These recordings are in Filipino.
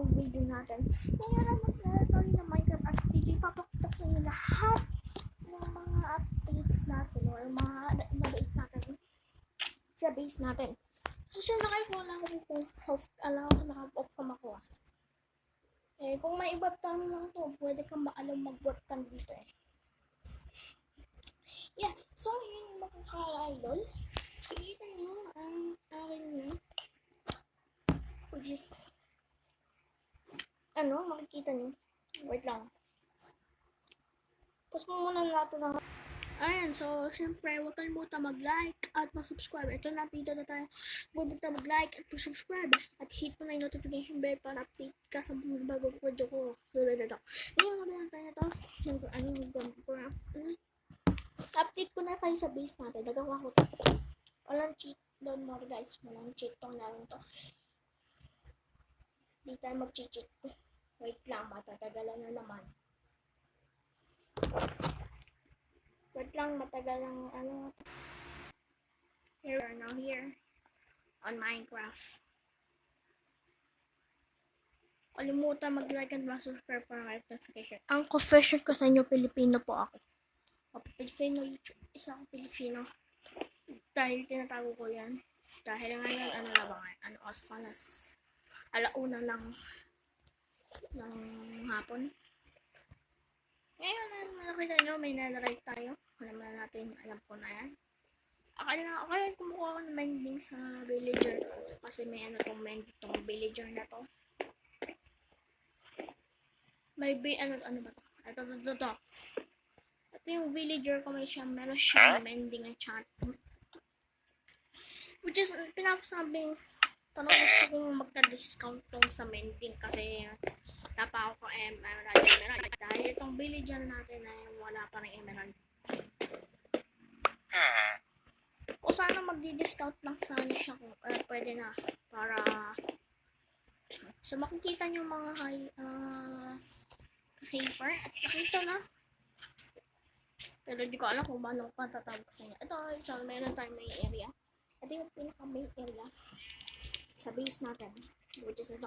bagong video natin. Ngayon maglalaro ng Minecraft at video. Papakita ko sa inyo lahat ng mga updates natin or mga na-update natin sa base natin. So, siya na kayo kung alam ko naka-off ako. Kung may iba-tan lang to, pwede kang maalam mag-bot-tan dito Yeah, so yun yung mga ka-idol. Kita nyo ang akin nyo. Which is, makikita nyo. Wait lang. Pause mo muna natin ang... Ayan, so, syempre, huwag kalimutan mag-like at mag-subscribe. Ito na, dito na tayo. Huwag kalimutan mag-like at mag-subscribe. At hit mo na yung notification bell para update ka sa bagong video ko. Ngayon, magandang tayo na to. Update ko na kayo sa base natin. Nagawa ko to. Walang cheat. Don't worry guys. Walang cheat tong naroon to. Di tayo mag-cheat. Wait lang. Matatagalan na naman. Wait lang. Matagal lang. Here we are now here. On Minecraft. Kalimutan mag-like and subscribe para notification. Ang confession ko sa inyo, Pilipino po ako. Pilipino, isa akong Pilipino. Dahil tinatago ko yan. Dahil ngayon, oras alauna ng hapon. Ngayon, nakita nyo, may netherite tayo. Alam na natin, alam ko na yan. Akala kumukuha ko ng mending sa villager. Kasi may mending tong villager na to. May ba to? Ito. Ito yung villager ko, meron siyang mending na chat. Which is, pinapasabing, parang gusto kong magka-discount tong sa mending kasi napa ako emerald. Dahil itong villager natin ay wala pa ng emerald. O sana magdi-discount lang sana siya kung pwede na para so makikita nyo mga hyper at nakita na. Pero hindi ko alam kung paano patatawag ko sa inyo. Ito, so meron tayong main area. Ito yung pinaka-main area sa base natin. Which is ito.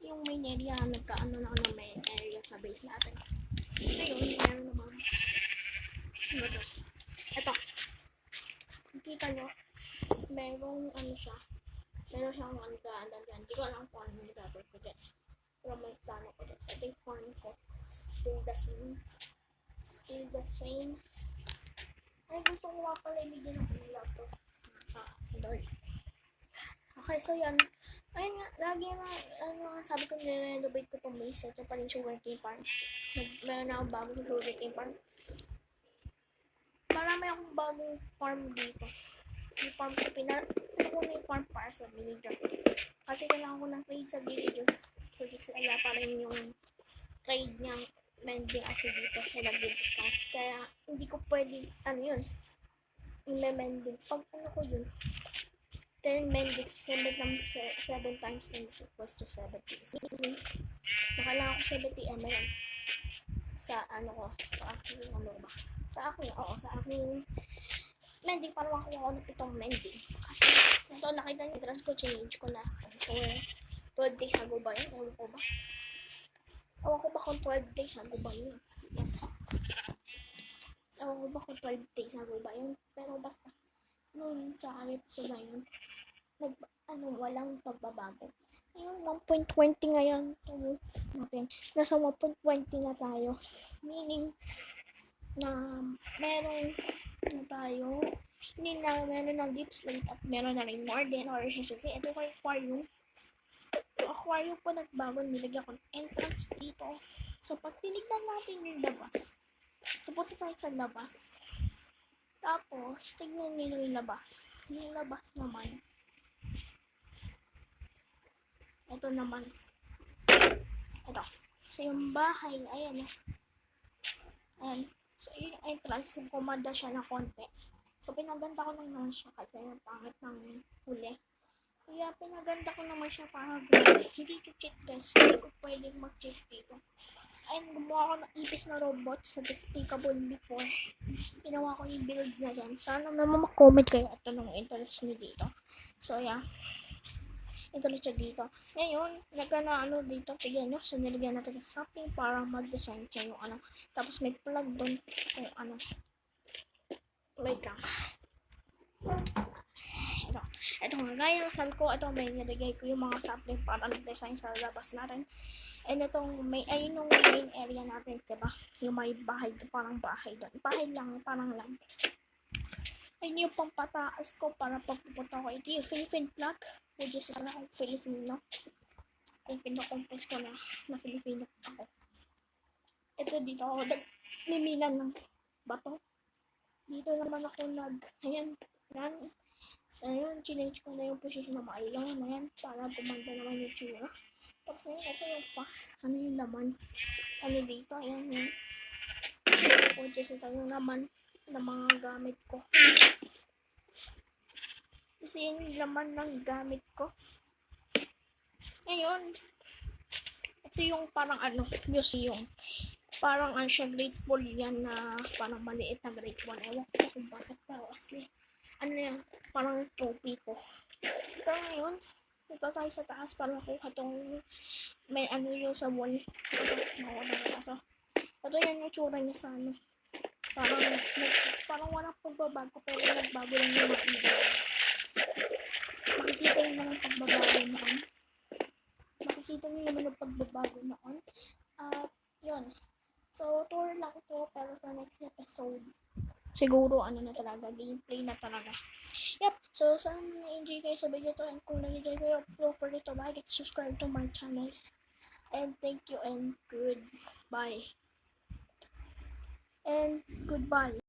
Yung main area, nagkaano na ng main area sa base natin. Ngayon, meron naman. Ito. Nakita nyo, meron siya. Meron siyang dyan. Hindi ko alam kung ano yung gagawin ko dyan. Pero may plano ko dyan. So, I think farm ko still the same. Ay, gusto ko nga pala ibigyan ng ilaw to. Okay, so yan. Ayun nga, lagi na, sabi ko nire-renovate ko itong base. Ito pa rin sugarcane farm. Meron na akong bagong sugarcane farm. Marami akong bagong farm dito. Yung farm ko, yung farm para sa villager. Kasi kailangan ko ng trade sa villager. So, wala pa rin yung trade niyang mending ako dito. Kaya nag-discount. Kaya, hindi ko pwede, i-mending. Pag ko yun, 10 mending, 7 times 10 is equals to 70. Nakailangan ko 70 emerald. Sa aking mending para makuha ko ng pitong mending. Kasi ito nakita niyo, trans ko, change ko na. So 12 days ago ba yun? Ewan ko ba? Ewan ko ba kung 12 days ago ba yun? Yes. Ewan ko ba kung 12 days ago ba yun? Pero basta noon sa episode na yun, walang pagbabago. Ngayon, 1.20 ngayon. Nasa 1.20 na tayo. Meaning, na meron na tayo, hindi na meron ng deep slate at meron na rin more than or HCC. Ito ko yung aquarium. Yung aquarium po nagbago, nilagyan ko ng entrance dito. So, pag tinignan natin yung labas, so punta tayo sa labas. Tapos, tignan nyo yung labas. Yung labas naman, ito naman. Ito. So, yung bahay, ayan. So, yung entrance, kumanda siya ng konti. So, pinaganda ko naman siya kasi yung pangit ng huli. Kaya, pinaganda ko naman siya para hindi ko cheat guys. Hindi ko pwedeng mag-cheat dito. Ayun, gumawa ko ng ipis na robot sa Despicable before. Ginawa ko yung build na yan. Sana naman mag-comment kayo at anong interest nyo dito. So, yeah. Ito ulit siya dito. Ngayon, ano dito, tignan nyo. So, nilagyan natin ng something para mag-design siya yung ano. Tapos may plug doon kung ano. Wait lang. Ito nga, gaya ng sabi ko, ito may nilagay ko yung mga sapling para mag-design sa labas natin. And itong ayun yung main area natin, diba? Yung may bahay, parang bahay doon. Bahay lang, parang lang. Ayun yung pampataas ko para pagpupunta ko. Ito yung Philippine flag, which is sana akong Filipino. Kung pinakompres ko na Filipino ako. Ito dito ako nagmimilan ng bato. Dito naman ako ayan, change ko na yung position ng mga ilaw na yan para gumanda naman yung tsura. Tapos ngayon, ito yung laman. Ano dito, ayan yung which ito yung laman ng mga gamit ko. Kasi yung laman ng gamit ko. Ngayon, ito yung parang museum. Parang siya grateful yan na parang maliit na grateful. Ewan ko kung bakit pero kasi yan, parang trophy ko. Pero ngayon, ito tayo sa taas para makuha tong may yung sa wall. Ito yan yung tsura niya sa Parang walang pagbabago pero nagbago lang yung mga ilaw. Makikita nyo naman pagbabago noon. Yun. So, tour lang ito pero sa next episode, siguro na talaga, gameplay na talaga. Yep, so sana na-enjoy kayo sa video to and kung na-enjoy kayo, don't forget to like and subscribe to my channel. And thank you and goodbye.